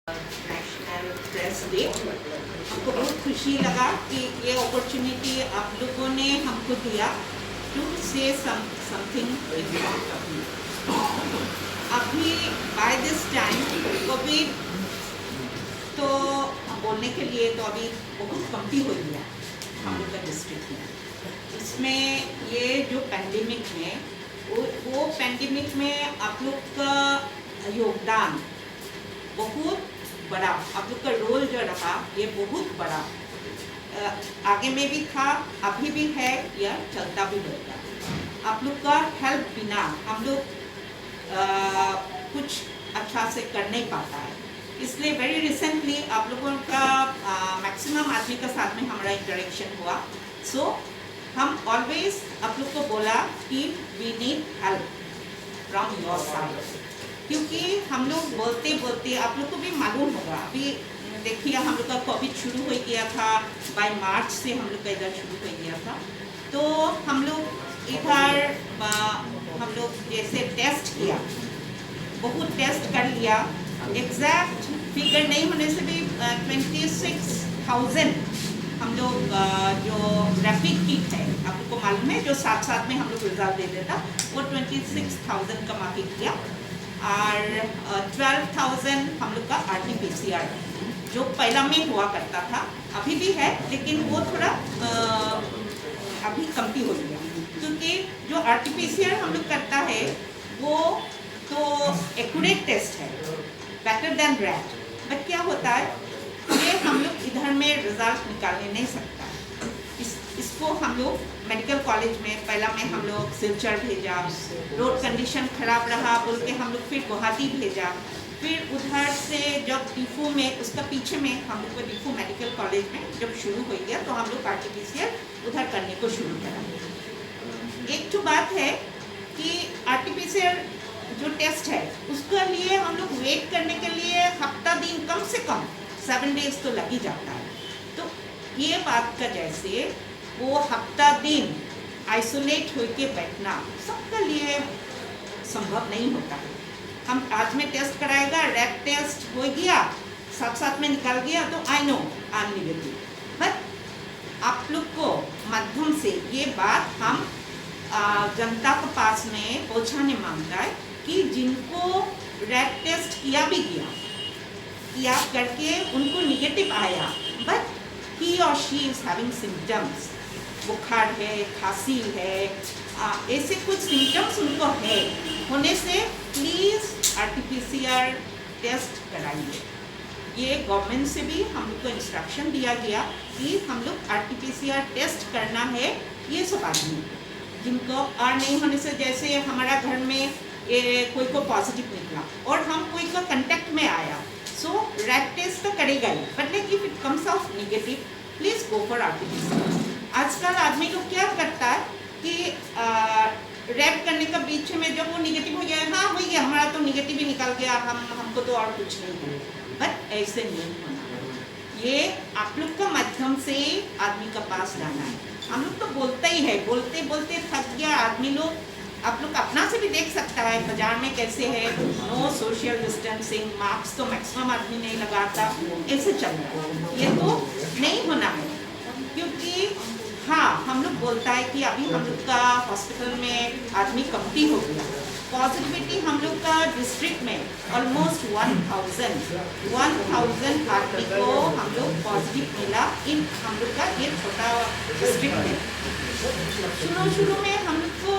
National press day. हमको बहुत खुशी लगा कि ये अपॉर्चुनिटी आप लोगों ने हमको दिया टू से समथिंग अभी बाय दिस टाइम कोविड तो बोलने के लिए तो अभी बहुत कमती हो गया हम लोग का डिस्ट्रिक्ट में। इसमें ये जो पैंडेमिक में वो पैंडेमिक में आप लोग का योगदान बहुत बड़ा, आप लोग का रोल जो रहा ये बहुत बड़ा आगे में भी था, अभी भी है, या चलता भी रहेगा। आप लोग का हेल्प बिना हम लोग कुछ अच्छा से कर नहीं पाता है। इसलिए वेरी रिसेंटली आप लोगों का मैक्सिमम आदमी के साथ में हमारा इंटरेक्शन हुआ। सो हम ऑलवेज आप लोग को बोला कि we need help from your side, क्योंकि हम लोग बोलते बोलते आप लोग को भी मालूम होगा, अभी देखिए हम लोग का कोविड शुरू हो गया था, बाय मार्च से हम लोग का इधर शुरू हो गया था। तो हम लोग इधर हम लोग जैसे टेस्ट किया, बहुत टेस्ट कर लिया, एग्जैक्ट फिगर नहीं होने से भी 26,000 हम लोग जो रैपिड किट है आप लोग को मालूम है, जो साथ साथ में हम लोग रिजल्ट दे देता, वो 26,000 का मार्किंग किया और 12,000 हम लोग का RT-PCR जो पहला में हुआ करता था, अभी भी है, लेकिन वो थोड़ा अभी कमती हो गया, क्योंकि जो RT-PCR हम लोग करता है वो तो एक्यूरेट टेस्ट है, बेटर देन रैट। बट क्या होता है ये हम लोग इधर में रिजल्ट निकालने नहीं सकता। इसको हम लोग मेडिकल कॉलेज में पहला में हम लोग सिलचर भेजा, रोड कंडीशन खराब रहा बोल के हम लोग फिर गुवाहाटी भेजा, फिर उधर से जब डिफू में उसका पीछे में हम लोग को डिफू मेडिकल कॉलेज में जब शुरू हो गया तो हम लोग RT-PCR उधर करने को शुरू करा। एक तो बात है कि RT-PCR जो टेस्ट है उसके लिए हम लोग वेट करने के लिए हफ्ता दिन कम से कम 7 डेज तो लग ही जाता है। तो ये बात का जैसे वो हफ्ता दिन आइसोलेट होके बैठना सबके लिए संभव नहीं होता है। हम आज में टेस्ट कराएगा, रैप टेस्ट हो गया, साथ साथ में निकल गया तो I know I am negative. But आप लोग को माध्यम से ये बात हम जनता के पास में पहुँचाने मांगता है कि जिनको रैप टेस्ट किया भी किया करके उनको निगेटिव आया, but he or she is having symptoms, बुखार है, खांसी है, ऐसे कुछ सिम्टम्स उनको है होने से प्लीज़ RT-PCR टेस्ट कराइए। ये गवर्नमेंट से भी हम लोग को इंस्ट्रक्शन दिया गया कि हम लोग RT-PCR टेस्ट करना है ये सब आदमी जिनको और नहीं होने से, जैसे हमारा घर में कोई को पॉजिटिव निकला और हम कोई का कंटेक्ट में आया, सो रैट टेस्ट तो करेगा ही, but if it comes out negative please go for RT-PCR। आजकल आदमी लोग क्या करता है कि रैप करने का बीच में जब वो निगेटिव हो गया, हाँ हो गया हमारा तो निगेटिव ही निकल गया, हमको तो और कुछ नहीं है, बट ऐसे नहीं होना। ये आप लोग का माध्यम से आदमी का पास जाना है। हम लोग तो बोलते ही है, बोलते बोलते थक गया आदमी लोग। आप लोग अपना से भी देख सकता है बाजार में कैसे है, नो सोशल डिस्टेंसिंग, मास्क तो मैक्सिमम आदमी नहीं लगाता, ऐसे चल रहा है। ये तो नहीं होना है, क्योंकि हाँ हम लोग बोलता है कि अभी हम लोग का हॉस्पिटल में आदमी कमती हो गया, पॉजिटिविटी हम लोग का डिस्ट्रिक्ट में ऑलमोस्ट 1,000 आदमी को हम लोग पॉजिटिव मिला इन हम लोग का ये छोटा डिस्ट्रिक्ट में। शुरू में हम लोग को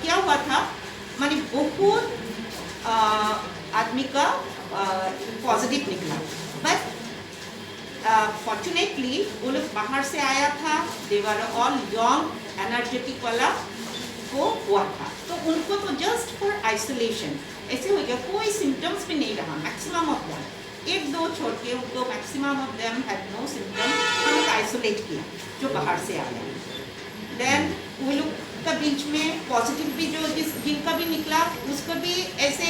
क्या हुआ था, माने बहुत आदमी का पॉजिटिव निकला, बट फॉर्चुनेटली वो लोग बाहर से आया था, दे वर ऑल यंग एनर्जेटिक वाला को हुआ था, तो उनको तो जस्ट फॉर आइसोलेशन ऐसे हो गया, कोई सिम्टम्स भी नहीं रहा मैक्सिमम ऑफ देम, एक दो छोड़ के उनको maximum of them had no symptom, हम लोग आइसोलेट किया जो बाहर से आया। देन वो लोग का बीच में पॉजिटिव भी जो जिनका भी निकला उसको भी ऐसे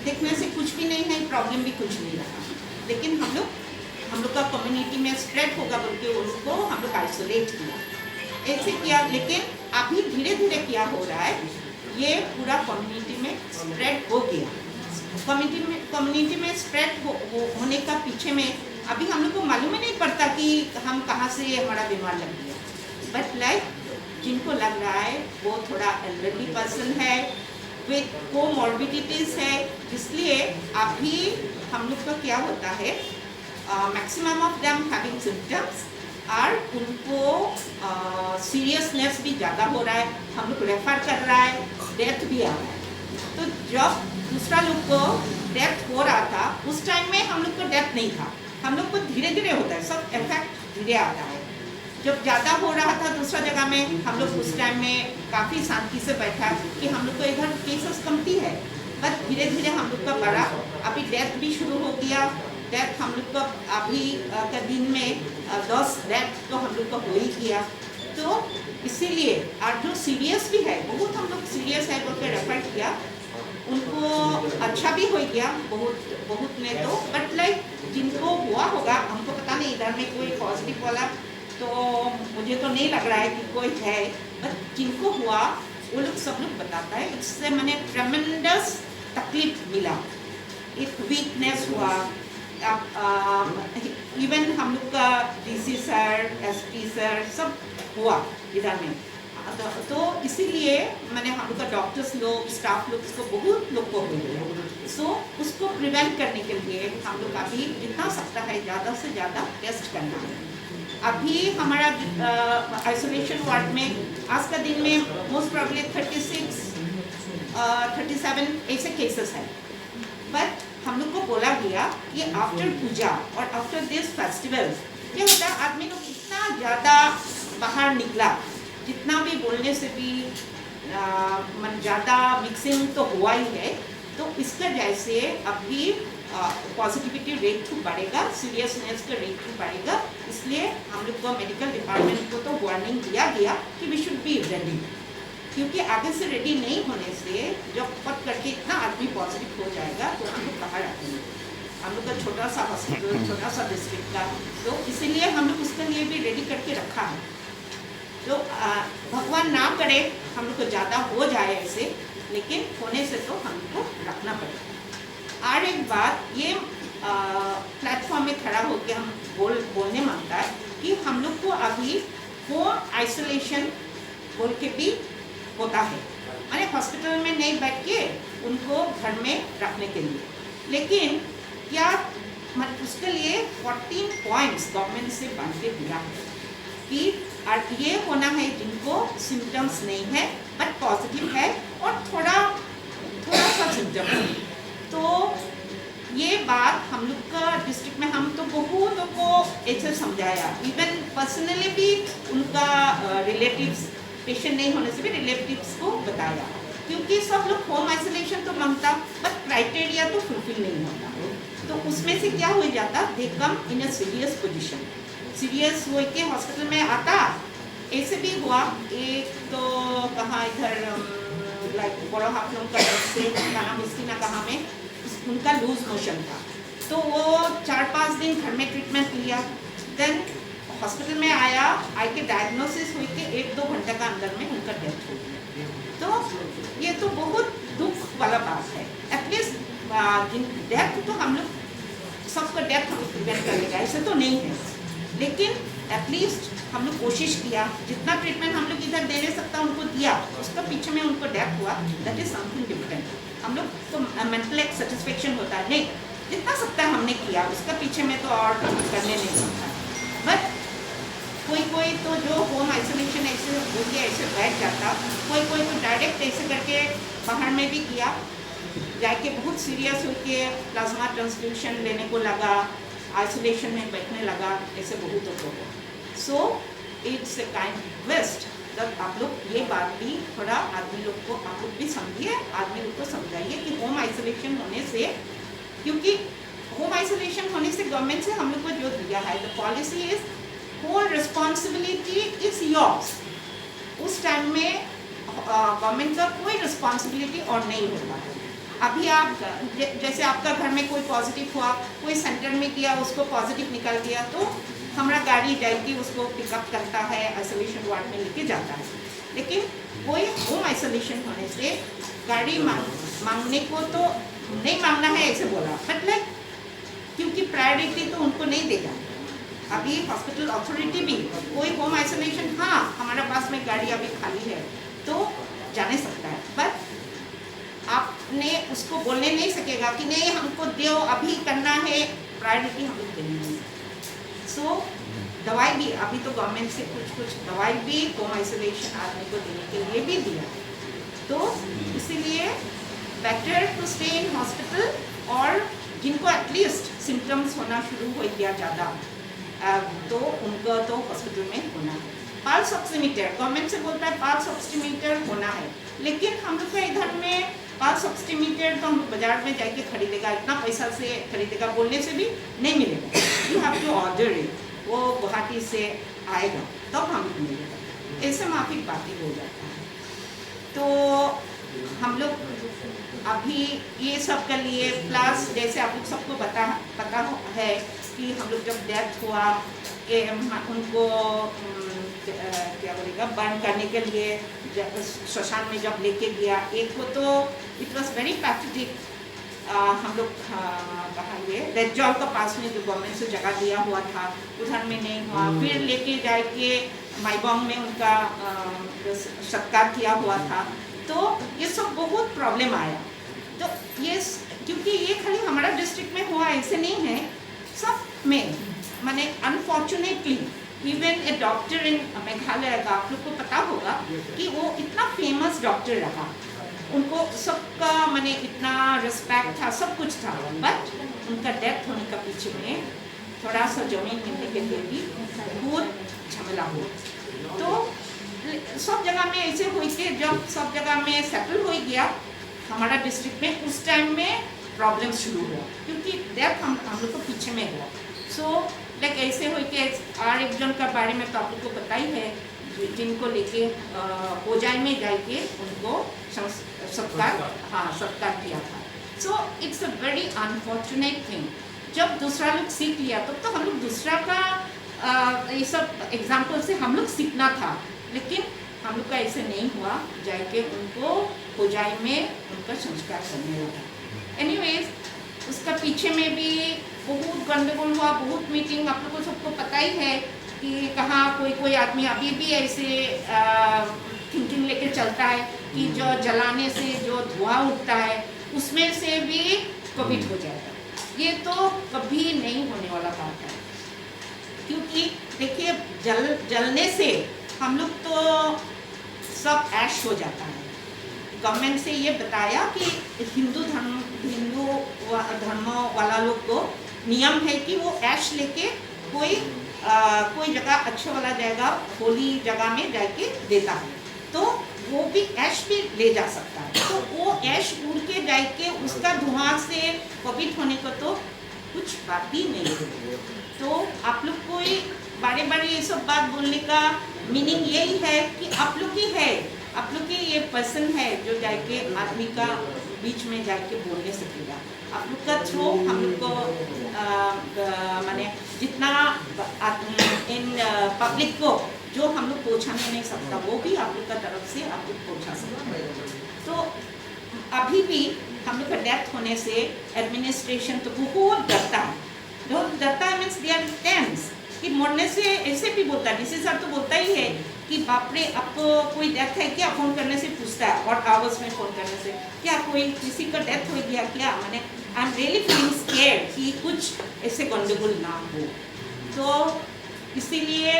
देखने से कुछ भी नहीं है, प्रॉब्लम भी कुछ नहीं रहा, लेकिन हम लोग का कम्युनिटी में स्प्रेड होगा बोल के उसको हम लोग आइसोलेट किया, ऐसे किया। लेकिन अभी धीरे धीरे क्या हो रहा है, ये पूरा कम्युनिटी में स्प्रेड हो गया, कम्युनिटी में स्प्रेड होने का पीछे में अभी हम लोग को मालूम ही नहीं पड़ता कि हम कहाँ से हमारा बीमार लग गया। बट लाइक जिनको लग रहा है वो थोड़ा एल्डरली पर्सन है विद कोमॉर्बिडिटीज है, इसलिए अभी हम लोग का क्या होता है, maximum of them having symptoms और उनको सीरियसनेस भी ज़्यादा हो रहा है, हम लोग रेफर कर रहा है, डेथ भी आ रहा है। तो जब दूसरा लोग को डेथ हो रहा था उस टाइम में हम लोग को डेथ नहीं था, हम लोग को धीरे धीरे होता है, सब इफेक्ट धीरे आता है। जब ज़्यादा हो रहा था दूसरा जगह में हम लोग उस टाइम में काफ़ी शांति से बैठा कि हम लोग को इधर केसेस कमती है, बट धीरे धीरे हम लोग का बढ़ा, अभी डेथ भी शुरू हो गया। डेथ हम लोग का अभी का दिन में 10 डेथ तो हम लोग का हो ही किया। तो इसीलिए और जो सीरियस भी है, बहुत हम लोग सीरियस है बोल के रेफर किया, उनको अच्छा भी हो गया बहुत ने तो, बट लाइक जिनको हुआ होगा, हमको पता नहीं इधर में कोई पॉजिटिव वाला तो मुझे तो नहीं लग रहा है कि कोई है, बट जिनको हुआ वो लोग सब लोग बताता है इससे मैंने ट्रेमेंडस तकलीफ मिला, एक वीकनेस हुआ। इवन हम लोग का डीसी सर, एसपी सर सब हुआ इधर में, तो इसीलिए मैंने हम लोग का डॉक्टर्स लोग, स्टाफ लोग, उसको बहुत लोग को हुई। सो उसको प्रिवेंट करने के लिए हम लोग अभी जितना सकता है ज़्यादा से ज़्यादा टेस्ट करना है। अभी हमारा आइसोलेशन वार्ड में आज का दिन में मोस्ट प्रॉब्ली 36, 37 ऐसे केसेस हैं, बट हम लोग को बोला गया कि आफ्टर पूजा और आफ्टर दिस फेस्टिवल क्या होता है, आदमी लोग इतना ज़्यादा बाहर निकला, जितना भी बोलने से भी ज़्यादा मिक्सिंग तो हुआ ही है, तो इसका जैसे अभी पॉजिटिविटी रेट भी बढ़ेगा, सीरियसनेस का रेट भी बढ़ेगा। इसलिए हम लोग को मेडिकल डिपार्टमेंट को तो वार्निंग दिया गया कि वी शुड बी रेडी, क्योंकि आगे से रेडी नहीं होने से जब पट करके इतना आदमी पॉजिटिव हो जाएगा तो हम लोग कहाँ रखेंगे। हम लोग का छोटा सा हॉस्पिटल, छोटा सा डिस्ट्रिक्ट का, तो इसीलिए हम लोग उसके लिए भी रेडी करके रखा है। तो भगवान ना करे हम लोग को ज़्यादा हो जाए ऐसे, लेकिन होने से तो हम लोग को रखना पड़ेगा। और एक बात, ये प्लेटफॉर्म में खड़ा होकर हम बोलने मांगता है कि हम लोग को अभी होम आइसोलेशन बोल के भी होता है, माने हॉस्पिटल में नहीं बैठ के उनको घर में रखने के लिए, लेकिन क्या उसके लिए 14 पॉइंट्स गवर्नमेंट से बांध के दिया है कि और ये होना है जिनको सिम्टम्स नहीं है बट पॉजिटिव है और थोड़ा सा सिम्टम है। तो ये बात हम लोग का डिस्ट्रिक्ट में हम तो बहुत लोगों को ऐसे समझाया, इवन पर्सनली भी उनका रिलेटिव्स, पेशेंट नहीं होने से भी रिलेटिव्स को बताया, क्योंकि सब लोग होम आइसोलेशन तो मांगता बट क्राइटेरिया तो फुलफिल नहीं होता, तो उसमें से क्या हो जाता, दे कम इन अ सीरियस पोजीशन, सीरियस हो के हॉस्पिटल में आता। ऐसे भी हुआ, एक तो कहाँ इधर लाइक बड़ा हाफलों का से नाम इसकी ना कहाँ में उनका लूज मोशन था, तो वो 4-5 दिन घर में ट्रीटमेंट लिया, देन हॉस्पिटल में आया, आई के डायग्नोसिस हुई कि 1-2 घंटे का अंदर में उनका डेथ हो गया। तो ये तो बहुत दुख वाला बात है। एटलीस्ट डेथ तो हम लोग सबका डेथ हम प्रिवेंट कर लेगा, ऐसे तो नहीं है, लेकिन एटलीस्ट हम लोग कोशिश किया, जितना ट्रीटमेंट हम लोग इधर दे सकता उनको दिया, उसका पीछे में उनको डेथ हुआ, दैट इज समथिंग डिफरेंट। हम लोग तो मेंटल एक सेटिस्फेक्शन होता है, नहीं जितना सकता है हमने किया, उसका पीछे में तो और करने नहीं सकता। बट कोई तो जो होम आइसोलेशन ऐसे हो गया, ऐसे बैठ जाता, कोई तो डायरेक्ट ऐसे करके बाहर में भी किया, जाके बहुत सीरियस होके प्लाज्मा ट्रांसफ्यूशन लेने को लगा, आइसोलेशन में बैठने लगा, ऐसे बहुत लोगों को। So it's a kind request तब आप लोग ये बात भी थोड़ा आदमी लोग को आप लोग भी समझिए, आदमी लोग को समझाइए कि होम आइसोलेशन होने से, क्योंकि होम आइसोलेशन होने से गवर्नमेंट से हम लोग को जो दिया है, the policy is whole responsibility is yours. उस टाइम में गवर्नमेंट का कोई रिस्पॉन्सिबिलिटी और नहीं होता है। अभी आप जैसे आपका घर में कोई पॉजिटिव हुआ, कोई सेंटर में किया, उसको पॉजिटिव निकल गया, तो हमारा गाड़ी जाएगी उसको पिकअप करता है, आइसोलेशन वार्ड में लेके जाता है। लेकिन कोई होम आइसोलेशन होने से गाड़ी मांगने को तो नहीं मांगना है ऐसे बोला, बट लाइक क्योंकि प्रायोरिटी तो उनको नहीं देगा। अभी हॉस्पिटल अथॉरिटी भी कोई होम आइसोलेशन, हाँ हमारे पास में गाड़ी अभी खाली है तो जाने सकता है, बट आपने उसको बोलने नहीं सकेगा कि नहीं हमको दो अभी करना है, प्रायोरिटी हम लोग देने नहीं। सो दवाई भी अभी तो गवर्नमेंट से कुछ दवाई भी होम आइसोलेशन आदमी को देने के लिए भी दिया, तो इसीलिए better to stay in hospital, और जिनको एटलीस्ट सिम्टम्स होना शुरू हो गया ज़्यादा तो उनको तो हॉस्पिटल में होना है। पल्स ऑक्सीमीटर गवर्नमेंट से बोलता है पल्स ऑक्सीमीटर होना है, लेकिन हम लोग का इधर में पल्स ऑक्सीमीटर तो हम बाजार में जाके खरीदेगा, इतना पैसा से खरीदेगा बोलने से भी नहीं मिलेगा, you have to order it, वो गुवाहाटी से आएगा तब हम लोग मिलेगा, ऐसे माफिक बातें हो जाता है। तो हम लोग अभी ये सब कर लिए, प्लस जैसे आप लोग सबको पता है कि हम लोग जब डेथ हुआ उनको क्या बोलेगा बर्न करने के लिए श्मशान में जब लेके गया, एक को तो इट वॉज वेरी पैथेटिक, हम लोग कहाँ ये रेड जॉल का पास में जो गवर्नमेंट से जगह दिया हुआ था उधर में नहीं हुआ, फिर लेके जाके माईबॉन्ग में उनका सत्कार किया हुआ था, तो ये सब बहुत प्रॉब्लम आया। तो ये क्योंकि ये खाली हमारा डिस्ट्रिक्ट में हुआ ऐसे नहीं है, सब में माने अनफॉर्चुनेटली इवन ए डॉक्टर इन मेघालय का आप लोग को पता होगा कि वो इतना फेमस डॉक्टर रहा, उनको सबका माने इतना रिस्पेक्ट था, सब कुछ था, बट उनका डेथ होने का पीछे में थोड़ा सा जमीन मिलने के लिए भी बहुत झमेला हुआ। तो सब जगह में ऐसे हुई थी, जब सब जगह में सेटल हो गया हमारा डिस्ट्रिक्ट में, उस टाइम में प्रॉब्लम शुरू हुआ क्योंकि डेथ हम लोग को पीछे में हुआ। सो लाइक ऐसे हुई कि और एक जन का बारे में तो आप लोग को पता ही है, जिनको लेके होजाई में जाके उनको सत्कार किया था। So it's a very unfortunate thing, जब दूसरा लोग सीख लिया तो हम लोग दूसरा का ये सब एग्जाम्पल से हम लोग सीखना था, लेकिन हम लोग का ऐसे नहीं हुआ, जाके उनको होजाई में उनका संस्कार करने लगा। एनीवेज उसका पीछे में भी बहुत गंदगोल हुआ, बहुत मीटिंग, आप लोग को सबको पता ही है कि कहाँ कोई आदमी अभी भी ऐसे थिंकिंग लेके चलता है कि जो जलाने से जो धुआं उठता है उसमें से भी कोविड हो जाएगा। ये तो कभी नहीं होने वाला बात है, क्योंकि देखिए जलने से हम लोग तो सब ऐश हो जाता है। गवर्नमेंट से ये बताया कि हिंदू धर्म वाला लोग को नियम है कि वो ऐश लेके कोई जगह अच्छे वाला जगह होली जगह में जाके देता है, तो वो भी ऐश भी ले जा सकता है, तो वो ऐश उड़ के जाके उसका धुआं से कोविड होने को तो कुछ बात ही नहीं है। तो आप लोग को बारे बारे ये सब बात बोलने का मीनिंग यही है कि आप लोग ही है, आप लोग की ये पर्सन है जो जाके आदमी का बीच में जाके बोलने सकेगा। आप लोग का थ्रू हम लोग को माने जितना इन पब्लिक को जो हम लोग पहुँचाने नहीं सकता वो भी आप लोग का तरफ से आप लोग पहुँचा सकते हैं। तो अभी भी हम लोग का डेथ होने से एडमिनिस्ट्रेशन तो बहुत डरता है, मीन्स दे आर टेंस कि मरने से ऐसे भी बोलता है, डीसी सर तो बोलता ही है कि बाप रे अब कोई डेथ है क्या, फ़ोन करने से पूछता है, और आवर्स में फ़ोन करने से क्या कोई किसी का डेथ हो गया क्या, मैंने I am really feeling scared कि कुछ ऐसे गंडगोल ना हो। तो इसीलिए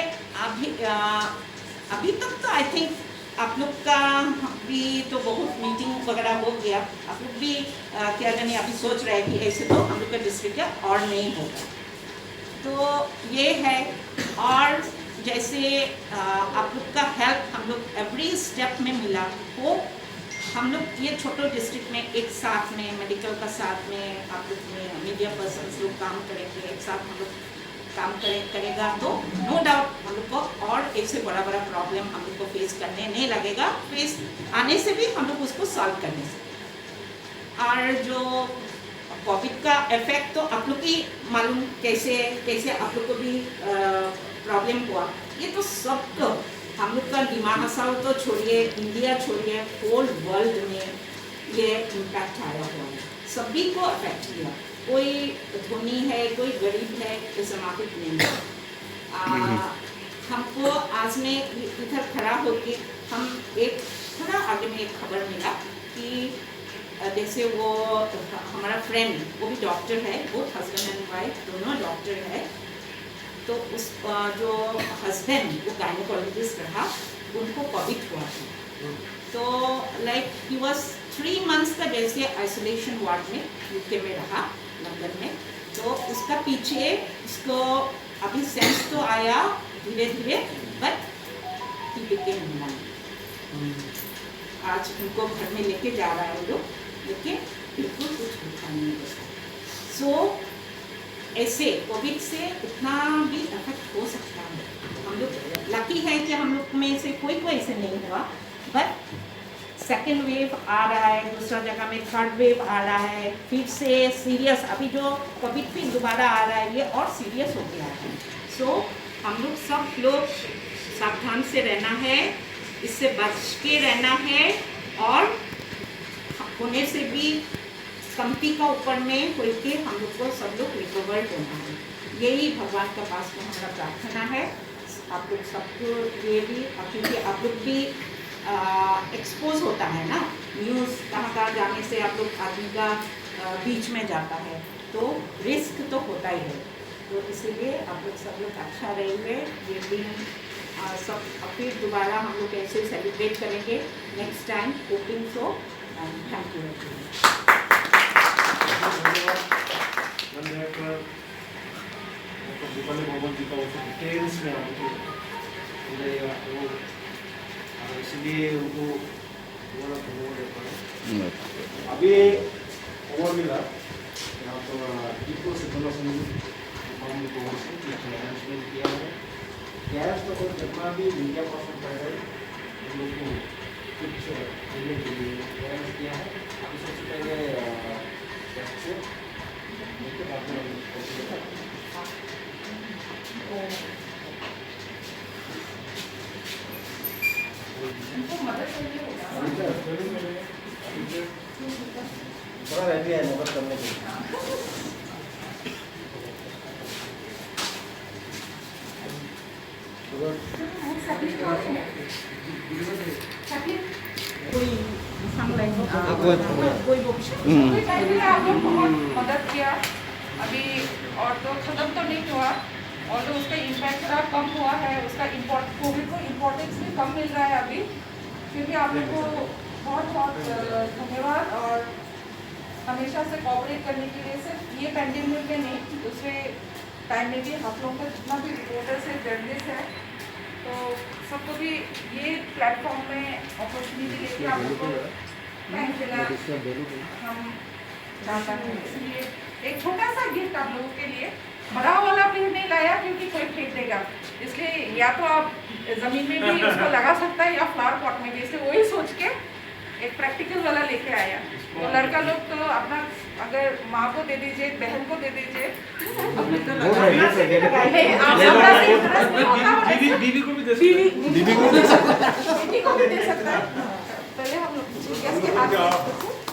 अभी तक तो आई थिंक आप लोग का भी तो बहुत मीटिंग वगैरह हो गया, आप लोग भी क्या जाने अभी सोच रहे हैं कि ऐसे तो हम लोग का डिस्ट्रिक्ट है और नहीं होगा। तो ये है, और जैसे आप लोग का हेल्प हम लोग एवरी स्टेप में मिला हो, हम लोग ये छोटे डिस्ट्रिक्ट में एक साथ में मेडिकल का साथ में आप लोग में मीडिया पर्सन्स लोग काम करेंगे, एक साथ हम लोग काम करेगा तो नो डाउट हम लोग को और ऐसे बड़ा प्रॉब्लम हम लोग को फेस करने नहीं लगेगा, फेस आने से भी हम लोग उसको सॉल्व करने से। और जो कोविड का इफेक्ट तो आप लोग की मालूम कैसे आप लोग को भी प्रॉब्लम हुआ, ये तो सबको हम लोग का दिमाग हसाओ तो छोड़िए, इंडिया छोड़िए, होल वर्ल्ड में ये इम्पैक्ट आया हुआ है। सभी को अफेक्ट किया, कोई धनी है कोई गरीब है, इस मार्केट नहीं है। हमको आज में इधर खड़ा होके हम एक थोड़ा आगे में एक खबर मिला कि जैसे वो हमारा फ्रेंड वो भी डॉक्टर है, वो हस्बैंड एंड वाइफ दोनों डॉक्टर है, तो उस जो हस्बैंड वो गायनोकोलॉजिस्ट रहा, उनको कोविड हुआ था। तो लाइक ही वॉज 3 months का जैसे आइसोलेशन वार्ड में यूके में रहा, लंदन में। तो उसका पीछे उसको अभी सेंस तो आया धीरे धीरे, बट ही बिकेम ह्यूमन। आज उनको घर में लेके जा रहा है वो लोग, लेकिन बिल्कुल कुछ भूखा नहीं होता। सो ऐसे कोविड से इतना भी इफेक्ट हो सकता है। हम लोग लकी है कि हम लोग में से कोई ऐसे नहीं हुआ, बट सेकेंड वेव आ रहा है, दूसरा जगह में थर्ड वेव आ रहा है, फिर से सीरियस, अभी जो कोविड फिर दोबारा आ रहा है ये और सीरियस हो गया है। सो हम लोग सब लोग सावधान से रहना है, इससे बच के रहना है, और होने से भी कमती का ऊपर में होल के हम लोग को सब लोग रिकवर होना है। यही भगवान का पास में हमारा प्रार्थना है। आप लोग सबको ये भी, क्योंकि आप लोग भी एक्सपोज होता है ना, न्यूज़ कहाँ जाने से आप लोग आदमी का बीच में जाता है, तो रिस्क तो होता ही है। तो इसीलिए आप लोग सब लोग अच्छा रहेंगे। ये दिन सब फिर दोबारा हम लोग ऐसे सेलिब्रेट करेंगे next time, hoping so. Thank you. Deepali Mohammad ji का वो डिटेल्स में आपको मिलेगा, तो इसलिए उनको अभी ओवर मिला यहाँ पर इको से थोड़ा सा अनाउंसमेंट किया है। गैस तो जितना भी मीडिया पर्सन कर रहे हैं उन लोग को कुछ देने के लिए अरेंज किया है। अभी सबसे पहले गैस से थोड़ा रहती है मदद करने के लिए। आप लोग बहुत मदद किया अभी, और तो ख़त्म तो नहीं हुआ, और तो उसका इम्पैक्ट थोड़ा कम हुआ है, उसका कोविड को इम्पोर्टेंस भी कम मिल रहा है अभी, क्योंकि आप लोग को बहुत बहुत धन्यवाद, और हमेशा से कोऑपरेट करने के लिए। सिर्फ ये पैंडेमिक में नहीं, दूसरे टाइम में भी आप लोगों का जितना भी रिपोर्टर्स है, जर्नलिस्ट है, तो सबको भी ये प्लेटफॉर्म में अपॉर्चुनिटी देके आप लोग को टाइम मिला, हम चाहता हूँ। इसलिए एक छोटा सा गिफ्ट आप लोगों के लिए, बड़ा वाला भी नहीं लाया क्योंकि कोई फेंक देगा, इसलिए या तो आप ज़मीन में भी उसको लगा सकता है या फ्लावर पॉट में भी, इसलिए वही सोच के एक प्रैक्टिकल वाला लेके आया। तो लड़का लोग तो अपना अगर माँ को दे दीजिए, बहन को दे दीजिए, दीदी को भी दे सकता है। पहले हम लोग के हाथ में,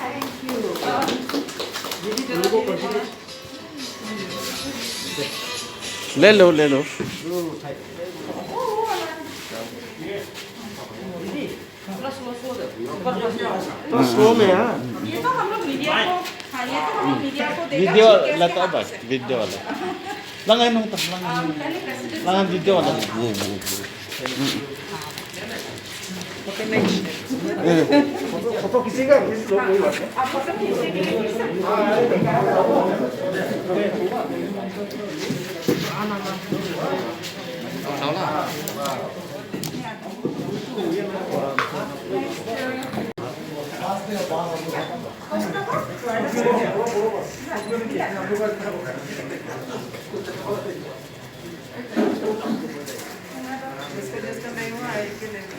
थैंक यू। ले लो ले लो। तो स्लो में है। ये तो हम लोग मीडिया को, हाँ ये तो हम लोग मीडिया को देगा। Video lato ba? Video wala. Langan nung langan. पहले president Langan video wala. Photo खींचेगा किस लोग कोई बात नहीं। आप फोटो खींचने के लिए खींच सकते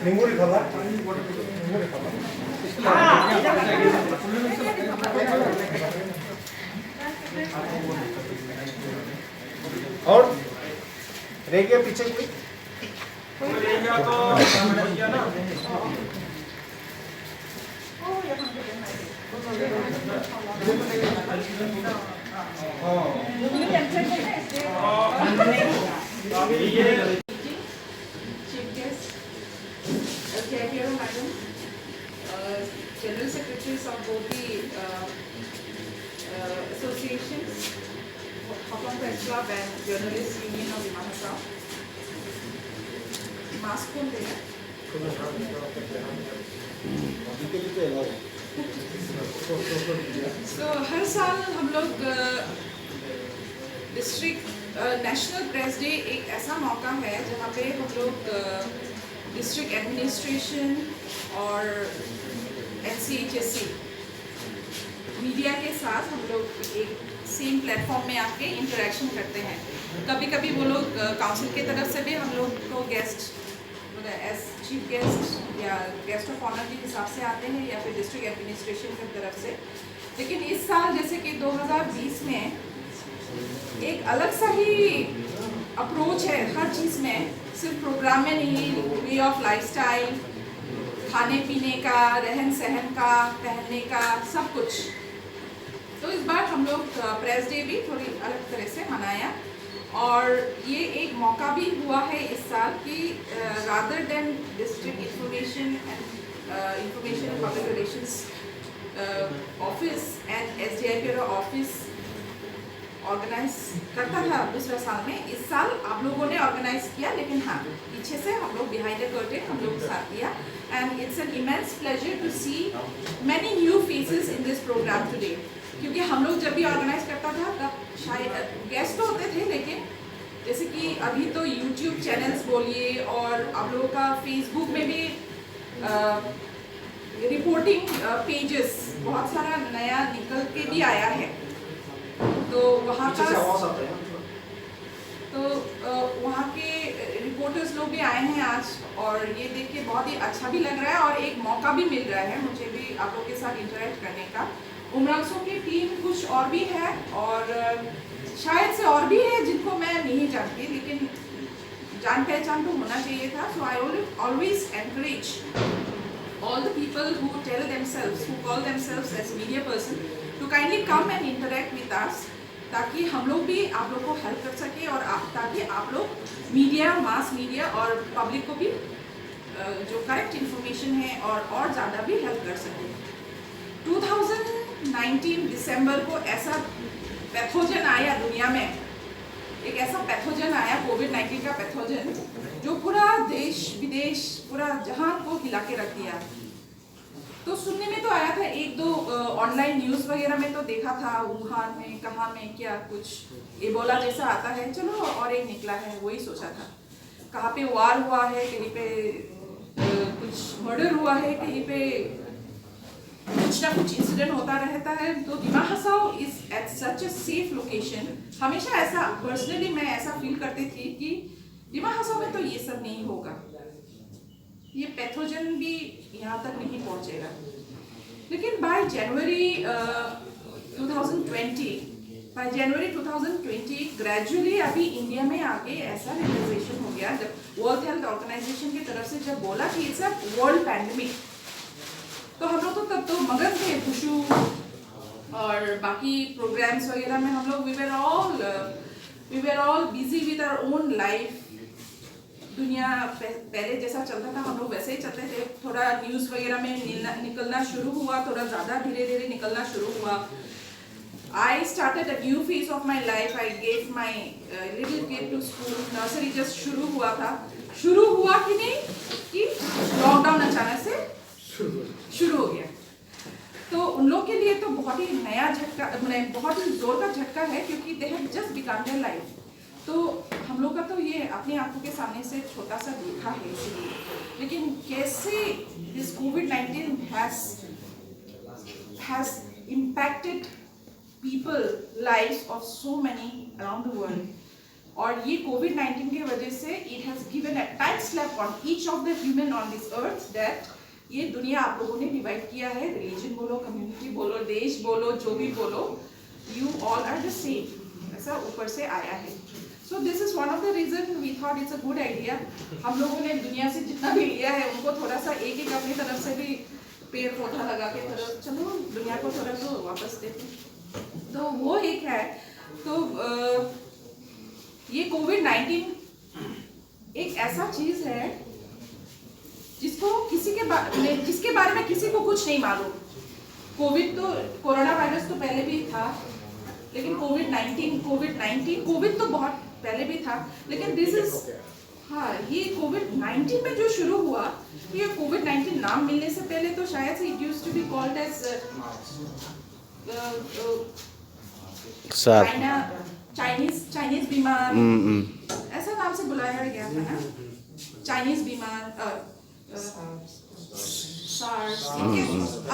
निंगुरी खाला और रह गया पीछे कोई रह गया तो Chief guest, SDI Bureau Madam, General Secretaries of both the associations, Hong Kong Press Club and Journalists Union of Vimahanasao. Mask कौन देगा? So हर साल हम लोग डिस्ट्रिक्ट नेशनल प्रेस डे एक ऐसा मौका है जहाँ पे हम लोग डिस्ट्रिक्ट एडमिनिस्ट्रेशन और NCHSC मीडिया के साथ हम लोग एक सेम प्लेटफॉर्म में आके इंटरेक्शन करते हैं। कभी कभी वो लोग काउंसिल के तरफ से भी हम लोग को गेस्ट एज चीफ गेस्ट या गेस्ट ऑफ ऑनर के हिसाब से आते हैं या फिर डिस्ट्रिक्ट एडमिनिस्ट्रेशन की तरफ से। लेकिन इस साल जैसे कि 2020 में एक अलग सा ही अप्रोच है हर चीज़ में, सिर्फ प्रोग्राम में नहीं, वे ऑफ लाइफस्टाइल, खाने पीने का, रहन सहन का, पहनने का, सब कुछ। तो इस बार हम लोग प्रेस डे भी थोड़ी अलग तरह से मनाया और ये एक मौका भी हुआ है इस साल कि rather than district information and public relations office and SDI bureau office organize करता था दूसरा साल में, इस साल आप लोगों ने ऑर्गेनाइज किया। लेकिन हाँ, पीछे से हम लोग बिहाइंड द कर्टेन हम लोग साथ दिया and it's an immense pleasure to see many new faces in this program today. क्योंकि हम लोग जब भी ऑर्गेनाइज करता था तब शायद गेस्ट तो होते थे, लेकिन जैसे कि अभी तो YouTube चैनल्स बोलिए और आप लोगों का Facebook में भी रिपोर्टिंग पेजेस बहुत सारा नया निकल के भी आया है। तो वहाँ का वहाँ के रिपोर्टर्स लोग भी आए हैं आज और ये देख के बहुत ही अच्छा भी लग रहा है और एक मौका भी मिल रहा है मुझे भी आप लोग के साथ इंटरेक्ट करने का। उमरांसों की टीम कुछ और भी है और शायद से और भी है जिनको मैं नहीं जानती, लेकिन जान पहचान तो होना चाहिए था। So I always encourage all the people who tell themselves, who call themselves as media person, to kindly come and interact with us, ताकि हम लोग भी आप लोग को हेल्प कर सके और ताकि आप लोग मीडिया, मास मीडिया और पब्लिक को भी जो करेक्ट इन्फॉर्मेशन है और ज़्यादा भी हेल्प कर सके। 2019 दिसंबर को ऐसा पैथोजन आया दुनिया में, एक ऐसा पैथोजन आया कोविड-19 का पैथोजन जो पूरा देश विदेश पूरा जहां को हिला के रख दिया। तो सुनने में तो आया था, एक दो ऑनलाइन न्यूज़ वगैरह में तो देखा था वुहान में कहाँ में क्या कुछ एबोला जैसा आता है, चलो और एक निकला है, वही सोचा था। कहाँ पे वार हुआ है, कहीं पे कुछ मर्डर हुआ है, कहीं पे कुछ ना कुछ इंसिडेंट होता रहता है। तो Dima Hasao is at such a safe location. हमेशा ऐसा पर्सनली मैं ऐसा फील करती थी कि दिमा हसाओ में तो ये सब नहीं होगा, ये पैथोजन भी यहाँ तक नहीं पहुँचेगा। लेकिन बाय जनवरी 2020 ग्रेजुअली अभी इंडिया में आके ऐसा रियलाइजेशन हो गया, जब वर्ल्ड हेल्थ ऑर्गेनाइजेशन की तरफ से जब बोला कि इट्स अ वर्ल्ड पैंडेमिक, तो हम लोग तो तब तो मगन थे खुशू और बाकी प्रोग्राम्स वगैरह में हम लोग we were all busy with our own life. दुनिया पहले जैसा चलता था हम लोग वैसे ही चलते थे। थोड़ा न्यूज़ वगैरह में निकलना शुरू हुआ, थोड़ा ज़्यादा धीरे धीरे निकलना शुरू हुआ। I started a new phase of my life. I gave my little kid to school. Nursery just शुरू हुआ था। शुरू हुआ कि नहीं कि लॉकडाउन अचानक से शुरू हो गया। तो उन लोग के लिए तो बहुत ही नया झटका, बहुत ही जोर का झटका है, क्योंकि they have just become their life. तो हम लोग का तो ये अपनी आंखों के सामने से छोटा सा देखा है इसलिए, लेकिन कैसे this covid has impacted people lives of so many around the world, और ये कोविड-19 के वजह से it has given a tight slap on each of the human on this earth that ये दुनिया आप लोगों ने डिवाइड किया है। रिलीजन बोलो, कम्युनिटी बोलो, देश बोलो, जो भी बोलो, you all are the same, ऐसा ऊपर से आया है। So this is one of the reason we thought it's a good idea। हम लोगों ने दुनिया से जितना भी लिया है उनको थोड़ा सा एक अपनी तरफ से भी पेड़ पौधा लगा के चलो दुनिया को थोड़ा तो वापस देते, तो वो एक है। तो ये कोविड-19 एक ऐसा चीज है जिसको जिसके बारे में किसी को कुछ नहीं मालूम। कोरोना वायरस तो पहले भी था, लेकिन कोविड तो बहुत पहले भी था, लेकिन ये कोविड-19 में जो शुरू हुआ, ये कोविड-19 नाम मिलने से पहले तो शायद से it used to be called as Chinese बीमार, ऐसा नाम से बुलाया गया था ना, चाइनीज बीमार, SARS,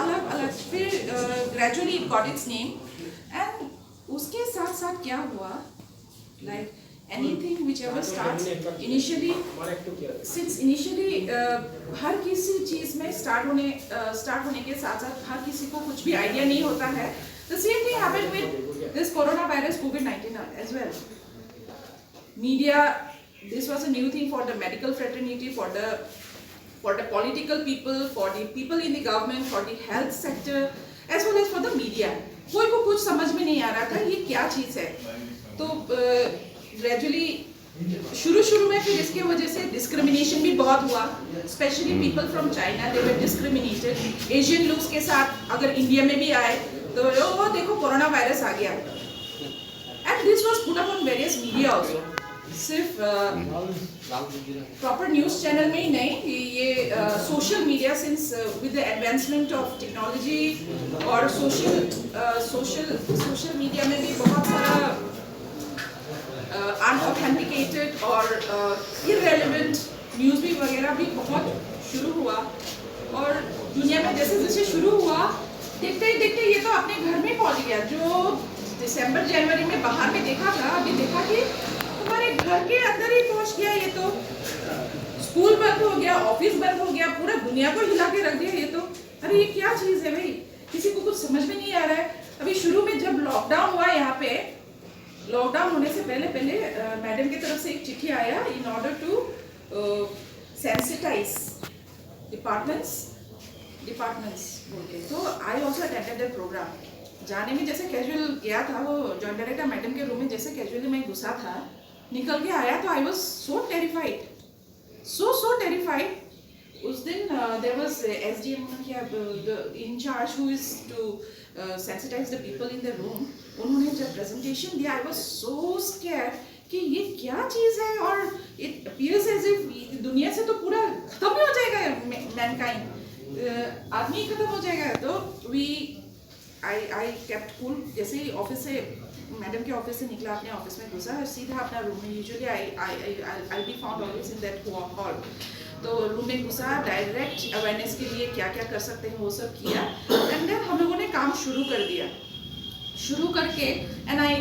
अलग फिर gradually it got its name. And उसके साथ साथ क्या हुआ, like anything whichever starts initially, since initially हर किसी चीज में स्टार्ट होने के साथ साथ हर किसी को कुछ भी आइडिया नहीं होता है। The same thing happened with this coronavirus COVID-19 as well. Media, this was a new thing for the medical fraternity, for the political people, for the people in the government, for the health sector, as well as for the media. कोई को कुछ समझ में नहीं आ रहा था ये क्या चीज है। तो ग्रेजुअली शुरू में फिर इसके वजह से डिस्क्रिमिनेशन भी बहुत हुआ, specially people from China, they were discriminated. Asian looks के साथ अगर इंडिया में भी आए तो वो देखो कोरोना वायरस आ गया। And this was put up on various media also, सिर्फ प्रॉपर न्यूज चैनल में ही नहीं, ये social media, since with the advancement of technology और सोशल मीडिया में भी बहुत सारा अनऑथेंटिकेटेड और इररेलेवेंट न्यूज़ भी वगैरह भी बहुत शुरू हुआ। और दुनिया में जैसे जैसे शुरू हुआ, देखते ही देखते ये तो अपने घर में पहुंच गया। जो दिसंबर जनवरी में बाहर में देखा था, अभी देखा कि हमारे घर के अंदर ही पहुंच गया। ये तो स्कूल बंद हो गया, ऑफिस बंद हो गया, पूरा दुनिया को हिला के रख दिया। ये तो अरे ये क्या चीज़ है भाई, किसी को कुछ समझ में नहीं आ रहा है। अभी शुरू में जब लॉकडाउन हुआ, यहाँ पे लॉकडाउन होने से पहले मैडम की तरफ से एक चिट्ठी आया, in order to sensitize departments बोल के। तो I also attended that program. जाने में जैसे कैजुअल गया था, वो जॉइंट डायरेक्टर मैडम के रूम में जैसे कैजुअली मैं घुसा था, निकल के आया तो I was so terrified, so terrified. उस दिन there was SDM in charge who is to sensitize the people in the room। उन्होंने जब प्रेजेंटेशन दिया, आई वाज सो स्कैर्ड कि ये क्या चीज़ है, और इट अपीयर्स एज इफ दुनिया से तो पूरा खत्म ही हो जाएगा, मैनकाइंड, आदमी खत्म हो जाएगा। तो आई केप्ट कूल। जैसे ही ऑफिस से मैडम के ऑफिस से निकला, अपने ऑफिस में घुसा और सीधा अपना रूम में, usually I be found always in that hall. तो रूम में घुसा, डायरेक्ट अवेयरनेस के लिए क्या क्या कर सकते हैं वो सब किया, एंड देन हम लोगों ने काम शुरू कर दिया। शुरू करके एंड आई